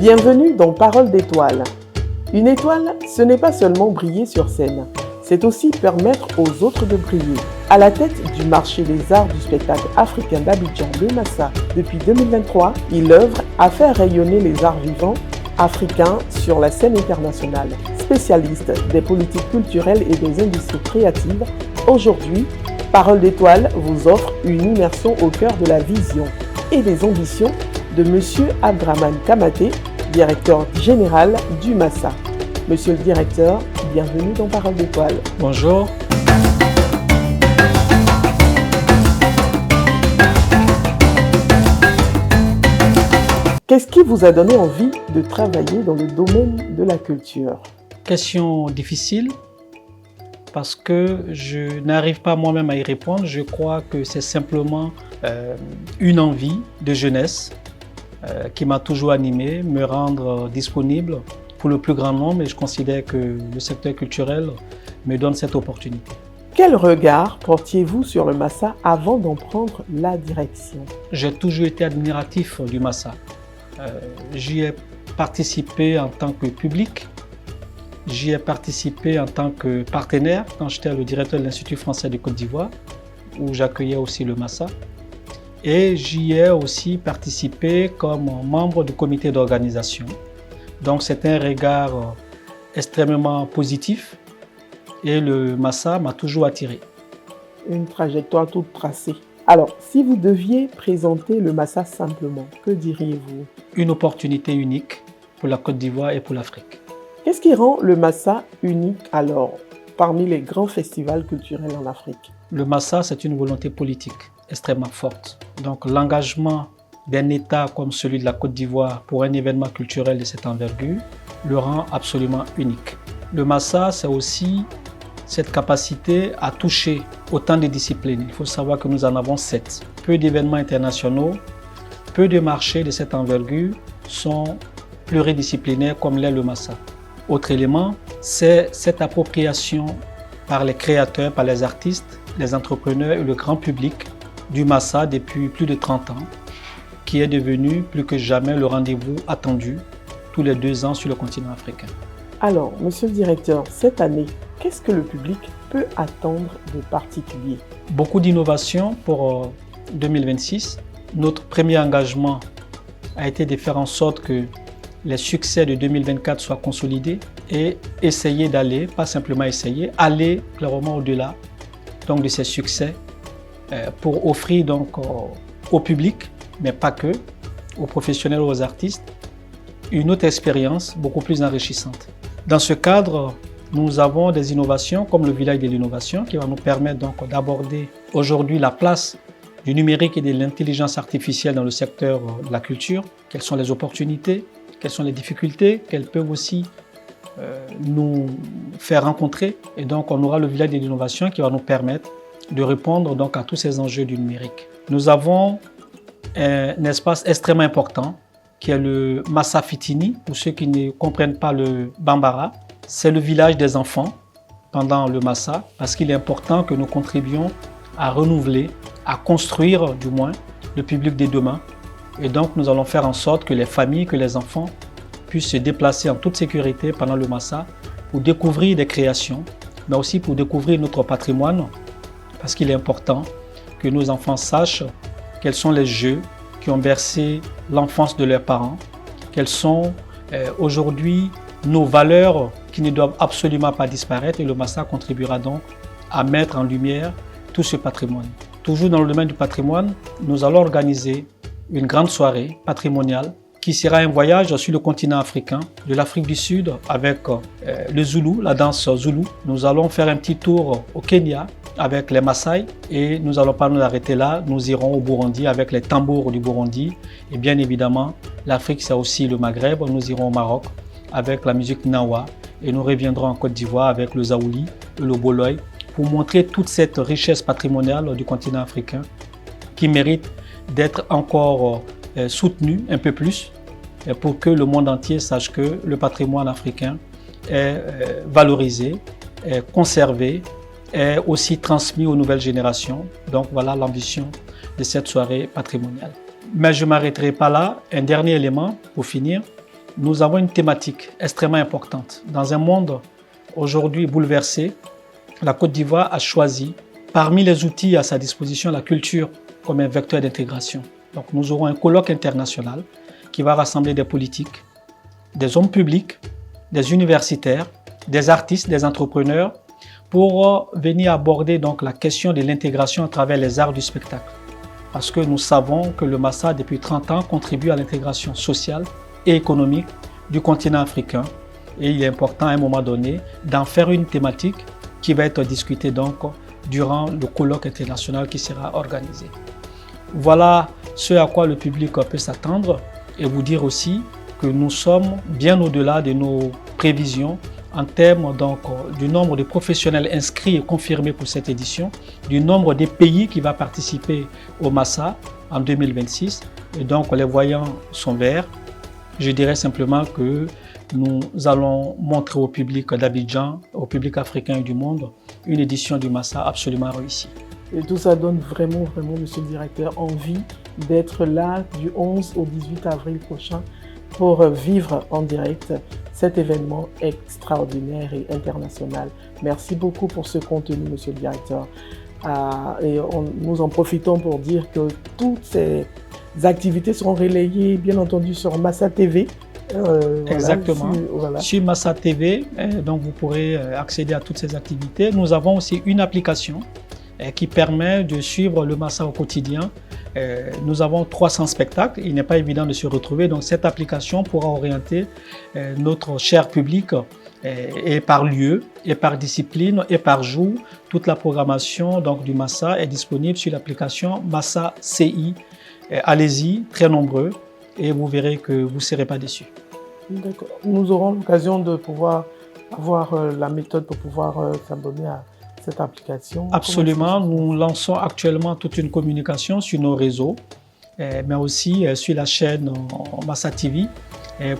Bienvenue dans Parole d'étoile. Une étoile, ce n'est pas seulement briller sur scène, c'est aussi permettre aux autres de briller. À la tête du marché des arts du spectacle africain d'Abidjan, le Massa, depuis 2023, il œuvre à faire rayonner les arts vivants africains sur la scène internationale. Spécialiste des politiques culturelles et des industries créatives, aujourd'hui, Parole d'étoile vous offre une immersion au cœur de la vision et des ambitions de Monsieur Abdraman Kamaté, directeur général du Massa. Monsieur le directeur, bienvenue dans Parole d'étoile. Bonjour. Qu'est-ce qui vous a donné envie de travailler dans le domaine de la culture? Question difficile parce que je n'arrive pas moi-même à y répondre. Je crois que c'est simplement une envie de jeunesse qui m'a toujours animé, me rendre disponible pour le plus grand nombre, et je considère que le secteur culturel me donne cette opportunité. Quel regard portiez-vous sur le Massa avant d'en prendre la direction? J'ai toujours été admiratif du Massa. J'y ai participé en tant que public, j'y ai participé en tant que partenaire quand j'étais le directeur de l'Institut français de Côte d'Ivoire, où j'accueillais aussi le Massa. Et j'y ai aussi participé comme membre du comité d'organisation. Donc c'est un regard extrêmement positif et le Massa m'a toujours attiré. Une trajectoire toute tracée. Alors, si vous deviez présenter le Massa simplement, que diriez-vous? Une opportunité unique pour la Côte d'Ivoire et pour l'Afrique. Qu'est-ce qui rend le Massa unique alors, parmi les grands festivals culturels en Afrique? Le Massa, c'est une volonté politique extrêmement forte. Donc l'engagement d'un État comme celui de la Côte d'Ivoire pour un événement culturel de cette envergure le rend absolument unique. Le Massa, c'est aussi cette capacité à toucher autant de disciplines. Il faut savoir que nous en avons 7. Peu d'événements internationaux, peu de marchés de cette envergure sont pluridisciplinaires comme l'est le Massa. Autre élément, c'est cette appropriation par les créateurs, par les artistes, les entrepreneurs et le grand public du Massa depuis plus de 30 ans, qui est devenu plus que jamais le rendez-vous attendu tous les 2 ans sur le continent africain. Alors, monsieur le directeur, cette année, qu'est-ce que le public peut attendre de particulier? Beaucoup d'innovations pour 2026. Notre premier engagement a été de faire en sorte que les succès de 2024 soient consolidés et essayer d'aller, pas simplement essayer, aller clairement au-delà donc de ces succès pour offrir donc au public, mais pas que, aux professionnels ou aux artistes, une autre expérience beaucoup plus enrichissante. Dans ce cadre, nous avons des innovations comme le village de l'innovation qui va nous permettre donc d'aborder aujourd'hui la place du numérique et de l'intelligence artificielle dans le secteur de la culture. Quelles sont les opportunités, quelles sont les difficultés qu'elles peuvent aussi nous faire rencontrer. Et donc on aura le village de l'innovation qui va nous permettre de répondre donc à tous ces enjeux du numérique. Nous avons un espace extrêmement important qui est le Massa Fitini. Pour ceux qui ne comprennent pas le Bambara, c'est le village des enfants pendant le Massa, parce qu'il est important que nous contribuions à renouveler, à construire du moins le public de demain. Et donc nous allons faire en sorte que les familles, que les enfants puissent se déplacer en toute sécurité pendant le Massa pour découvrir des créations, mais aussi pour découvrir notre patrimoine, parce qu'il est important que nos enfants sachent quels sont les jeux qui ont bercé l'enfance de leurs parents, quelles sont aujourd'hui nos valeurs qui ne doivent absolument pas disparaître, et le Massa contribuera donc à mettre en lumière tout ce patrimoine. Toujours dans le domaine du patrimoine, nous allons organiser une grande soirée patrimoniale qui sera un voyage sur le continent africain, de l'Afrique du Sud avec le Zoulou, la danse Zoulou. Nous allons faire un petit tour au Kenya avec les Maasai et nous n'allons pas nous arrêter là. Nous irons au Burundi avec les tambours du Burundi. Et bien évidemment, l'Afrique, c'est aussi le Maghreb. Nous irons au Maroc avec la musique Nawa et nous reviendrons en Côte d'Ivoire avec le Zaouli et le Boloy pour montrer toute cette richesse patrimoniale du continent africain qui mérite d'être encore soutenu un peu plus pour que le monde entier sache que le patrimoine africain est valorisé, est conservé, est aussi transmis aux nouvelles générations. Donc voilà l'ambition de cette soirée patrimoniale. Mais je ne m'arrêterai pas là. Un dernier élément pour finir, nous avons une thématique extrêmement importante. Dans un monde aujourd'hui bouleversé, la Côte d'Ivoire a choisi, parmi les outils à sa disposition, la culture comme un vecteur d'intégration. Donc nous aurons un colloque international qui va rassembler des politiques, des hommes publics, des universitaires, des artistes, des entrepreneurs, pour venir aborder donc la question de l'intégration à travers les arts du spectacle. Parce que nous savons que le Massa, depuis 30 ans, contribue à l'intégration sociale et économique du continent africain. Et il est important à un moment donné d'en faire une thématique qui va être discutée donc durant le colloque international qui sera organisé. Voilà ce à quoi le public peut s'attendre et vous dire aussi que nous sommes bien au-delà de nos prévisions en termes donc du nombre de professionnels inscrits et confirmés pour cette édition, du nombre de pays qui va participer au Massa en 2026. Et donc les voyants sont verts. Je dirais simplement que nous allons montrer au public d'Abidjan, au public africain et du monde, une édition du Massa absolument réussie. Et tout ça donne vraiment, monsieur le directeur, envie d'être là du 11 au 18 avril prochain pour vivre en direct cet événement extraordinaire et international. Merci beaucoup pour ce contenu, monsieur le directeur. Nous en profitons pour dire que toutes ces activités seront relayées, bien entendu, sur Massa TV. Exactement. Sur Massa TV, donc vous pourrez accéder à toutes ces activités. Nous avons aussi une application qui permet de suivre le Massa au quotidien. Nous avons 300 spectacles, il n'est pas évident de se retrouver, donc cette application pourra orienter notre cher public et par lieu, et par discipline, et par jour. Toute la programmation donc, du Massa est disponible sur l'application Massa CI. Allez-y, très nombreux, et vous verrez que vous ne serez pas déçus. D'accord. Nous aurons l'occasion de pouvoir avoir la méthode pour pouvoir s'abonner à cette application. Absolument, nous lançons actuellement toute une communication sur nos réseaux, mais aussi sur la chaîne Massa TV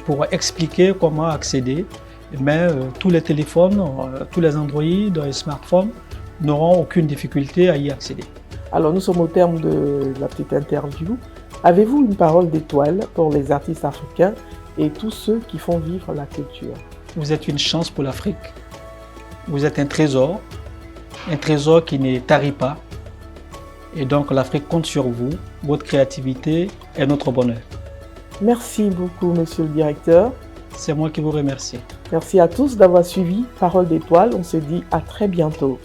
pour expliquer comment accéder. Mais tous les téléphones, tous les Android et smartphones n'auront aucune difficulté à y accéder. Alors nous sommes au terme de la petite interview. Avez-vous une parole d'étoile pour les artistes africains et tous ceux qui font vivre la culture? Vous êtes une chance pour l'Afrique. Vous êtes un trésor qui ne tarit pas. Et donc l'Afrique compte sur vous, votre créativité et notre bonheur. Merci beaucoup, monsieur le directeur. C'est moi qui vous remercie. Merci à tous d'avoir suivi Parole d'étoile. On se dit à très bientôt.